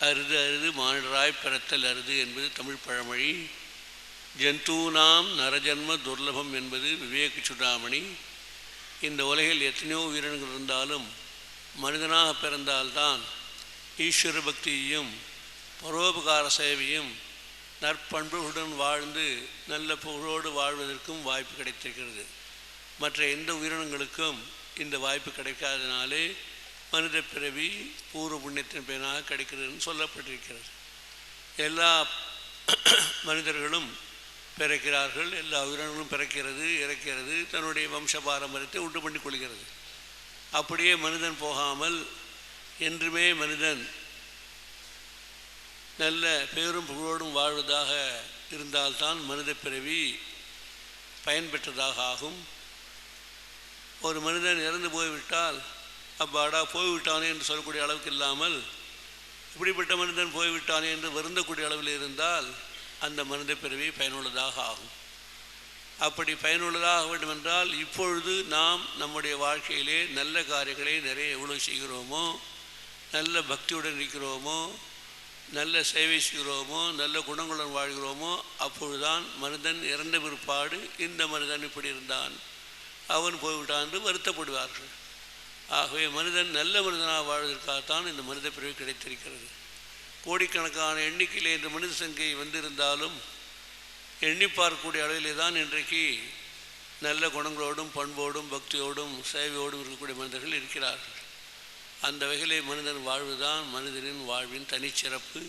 அருது அருது மானிடராய் பிறத்தல் அருது என்பது தமிழ் பழமொழி. ஜந்தூனாம் நரஜன்ம துர்லபம் என்பது விவேக சுடாமணி. இந்த உலகில் எத்தனையோ உயிரினங்கள் இருந்தாலும் மனிதனாக பிறந்தால்தான் ஈஸ்வர பக்தியையும் பரோபகார சேவையும் நற்பண்புகளுடன் வாழ்ந்து நல்ல புகழோடு வாழ்வதற்கும் வாய்ப்பு கிடைத்திருக்கிறது. மற்ற எந்த உயிரினங்களுக்கும் இந்த வாய்ப்பு கிடைக்காதனாலே மனித பிறவி பூர்வ புண்ணியத்தின் பயனாக கிடைக்கிறதுன்னு சொல்லப்பட்டிருக்கிறது. எல்லா மனிதர்களும் பிறக்கிறார்கள், எல்லா உயிரினங்களும் பிறக்கிறது, இறக்கிறது, தன்னுடைய வம்ச பாரம்பரியத்தை உண்டு பண்ணி கொள்கிறது. அப்படியே மனிதன் போகாமல் என்றுமே மனிதன் நல்ல பேரும் புகழோடும் வாழ்வதாக இருந்தால்தான் மனித பிறவி பயன்பெற்றதாக ஆகும். ஒரு மனிதன் இறந்து போய்விட்டால் அப்பாடா போய்விட்டானே என்று சொல்லக்கூடிய அளவுக்கு இல்லாமல் இப்படிப்பட்ட மனிதன் போய்விட்டானே என்று வருந்தக்கூடிய அளவில் இருந்தால் அந்த மனித பிறவி பயனுள்ளதாக ஆகும். அப்படி பயனுள்ளதாக வேண்டுமென்றால் இப்பொழுது நாம் நம்முடைய வாழ்க்கையிலே நல்ல காரியங்களை நிறைய எவ்வளவு செய்கிறோமோ, நல்ல பக்தியுடன் இருக்கிறோமோ, நல்ல சேவை செய்கிறோமோ, நல்ல குணங்களுடன் வாழ்கிறோமோ, அப்பொழுதுதான் மனிதன் இறந்த பிற்பாடு இந்த மனிதன் இப்படி இருந்தான், அவன் போய்விட்டான் என்று வருத்தப்படுவார்கள். ஆகவே மனிதன் நல்ல மனிதனாக வாழ்வதற்காகத்தான் இந்த மனித பிறவி கிடைத்திருக்கிறது. கோடிக்கணக்கான எண்ணிக்கையில் இந்த மனித சங்கை வந்திருந்தாலும் எண்ணி பார்க்கக்கூடிய அளவிலே தான் இன்றைக்கு நல்ல குணங்களோடும் பண்போடும் பக்தியோடும் சேவையோடும் இருக்கக்கூடிய மனிதர்கள் இருக்கிறார்கள். அந்த வகையிலே மனிதன் வாழ்வுதான் மனிதனின் வாழ்வின் தனிச்சிறப்பு.